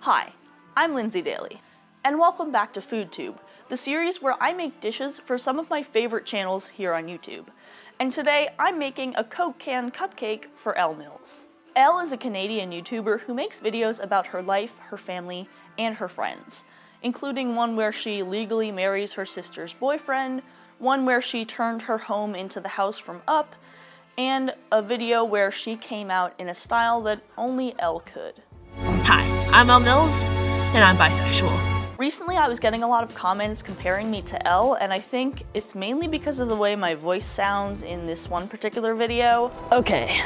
Hi, I'm Lindsay Daly, and welcome back to FoodTube, the series where I make dishes for some of my favorite channels here on YouTube. And today I'm making a Coke can cupcake for Elle Mills. Elle is a Canadian YouTuber who makes videos about her life, her family, and her friends, including one where she legally marries her sister's boyfriend, one where she turned her home into the house from Up, and a video where she came out in a style that only Elle could. Hi, I'm Elle Mills, and I'm bisexual. Recently I was getting a lot of comments comparing me to Elle, and I think it's mainly because of the way my voice sounds in this one particular video. Okay,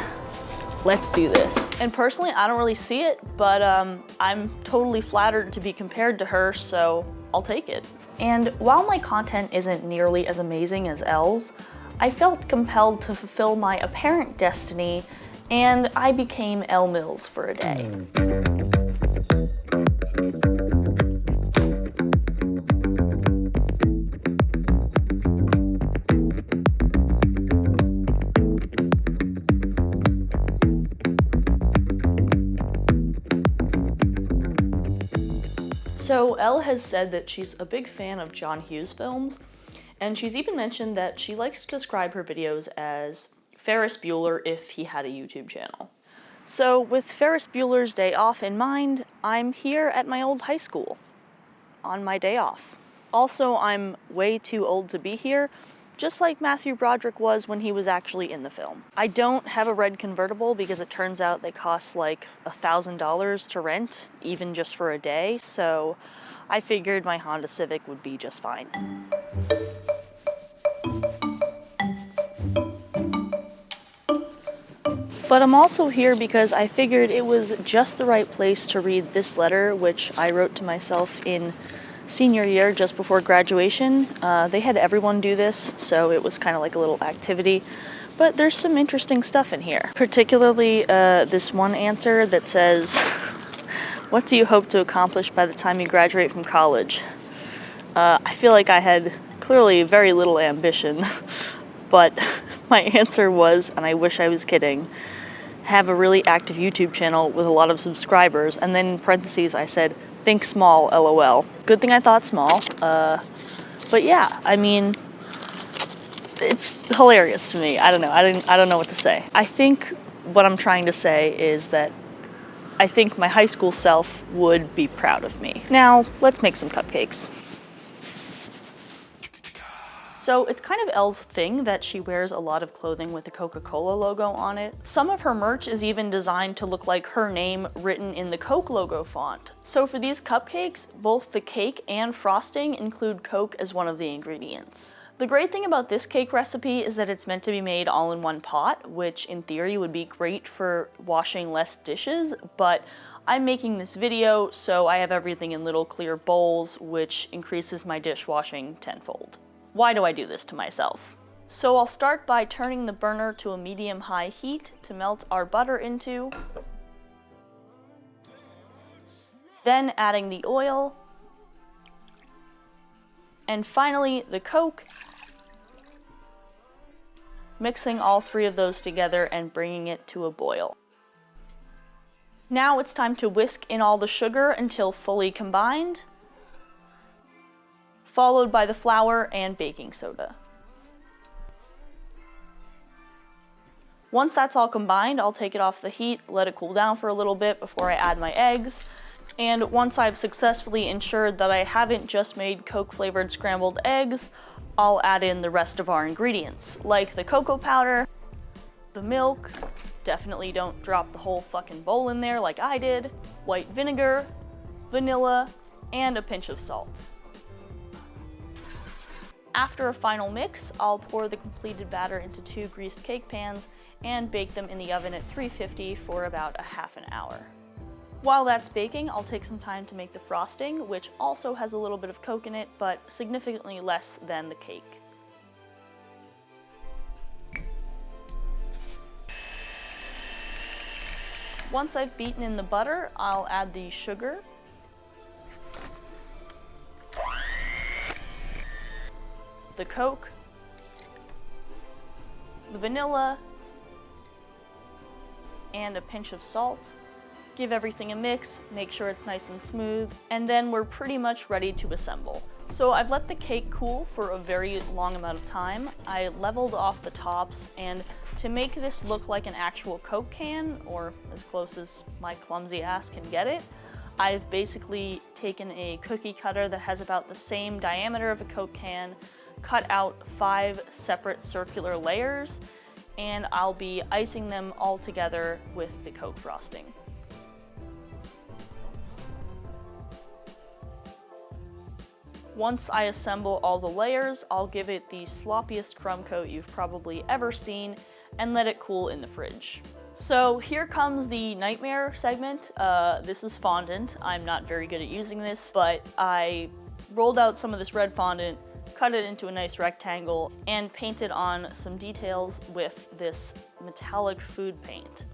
let's do this. And personally, I don't really see it, but I'm totally flattered to be compared to her, so I'll take it. And while my content isn't nearly as amazing as Elle's, I felt compelled to fulfill my apparent destiny, and I became Elle Mills for a day. So Elle has said that she's a big fan of John Hughes films, and she's even mentioned that she likes to describe her videos as Ferris Bueller if he had a YouTube channel. So with Ferris Bueller's Day Off in mind, I'm here at my old high school on my day off. Also, I'm way too old to be here, just like Matthew Broderick was when he was actually in the film. I don't have a red convertible because it turns out they cost like $1,000 to rent, even just for a day, so I figured my Honda Civic would be just fine. But I'm also here because I figured it was just the right place to read this letter, which I wrote to myself in senior year just before graduation. They had everyone do this, so it was kind of like a little activity. But there's some interesting stuff in here, particularly this one answer that says, "What do you hope to accomplish by the time you graduate from college?" I feel like I had clearly very little ambition, but my answer was, and I wish I was kidding, have a really active YouTube channel with a lot of subscribers, and then in parentheses I said, "Think small, LOL." Good thing I thought small, but yeah, I mean, it's hilarious to me. I don't know, I don't know what to say. I think what I'm trying to say is that I think my high school self would be proud of me. Now, let's make some cupcakes. So it's kind of Elle's thing that she wears a lot of clothing with the Coca-Cola logo on it. Some of her merch is even designed to look like her name written in the Coke logo font. So for these cupcakes, both the cake and frosting include Coke as one of the ingredients. The great thing about this cake recipe is that it's meant to be made all in one pot, which in theory would be great for washing less dishes, but I'm making this video, so I have everything in little clear bowls, which increases my dishwashing tenfold. Why do I do this to myself? So I'll start by turning the burner to a medium-high heat to melt our butter into, then adding the oil, and finally the Coke, mixing all three of those together and bringing it to a boil. Now it's time to whisk in all the sugar until fully combined, followed by the flour and baking soda. Once that's all combined, I'll take it off the heat, let it cool down for a little bit before I add my eggs. And once I've successfully ensured that I haven't just made Coke flavored scrambled eggs, I'll add in the rest of our ingredients, like the cocoa powder, the milk, definitely don't drop the whole fucking bowl in there like I did, white vinegar, vanilla, and a pinch of salt. After a final mix, I'll pour the completed batter into 2 greased cake pans and bake them in the oven at 350 for about a half an hour. While that's baking, I'll take some time to make the frosting, which also has a little bit of Coke in it, but significantly less than the cake. Once I've beaten in the butter, I'll add the sugar, the Coke, the vanilla, and a pinch of salt. give everything a mix, make sure it's nice and smooth, and then we're pretty much ready to assemble. So I've let the cake cool for a very long amount of time. I leveled off the tops, and to make this look like an actual Coke can, or as close as my clumsy ass can get it, I've basically taken a cookie cutter that has about the same diameter of a Coke can, cut out 5 separate circular layers, and I'll be icing them all together with the Coke frosting. Once I assemble all the layers, I'll give it the sloppiest crumb coat you've probably ever seen and let it cool in the fridge. So here comes the nightmare segment. This is fondant. I'm not very good at using this, but I rolled out some of this red fondant, cut it into a nice rectangle, and painted on some details with this metallic food paint.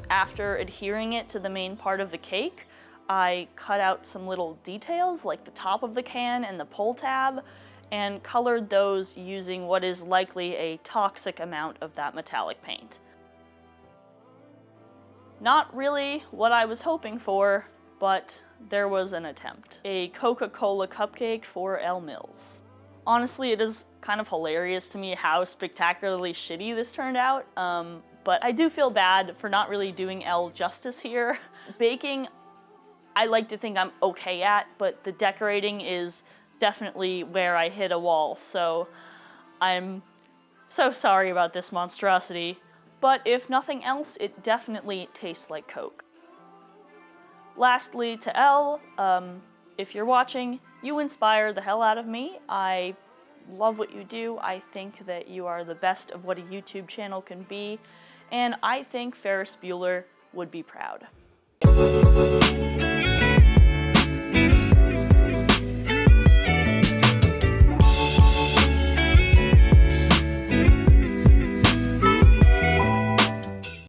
After adhering it to the main part of the cake, I cut out some little details like the top of the can and the pull tab, and colored those using what is likely a toxic amount of that metallic paint. Not really what I was hoping for, but there was an attempt. A Coca-Cola cupcake for Elle Mills. Honestly, it is kind of hilarious to me how spectacularly shitty this turned out, but I do feel bad for not really doing Elle justice here. Baking, I like to think I'm okay at, but the decorating is definitely where I hit a wall, so I'm so sorry about this monstrosity. But if nothing else, it definitely tastes like Coke. Lastly, to Elle, if you're watching, you inspire the hell out of me. I love what you do. I think that you are the best of what a YouTube channel can be, and I think Ferris Bueller would be proud.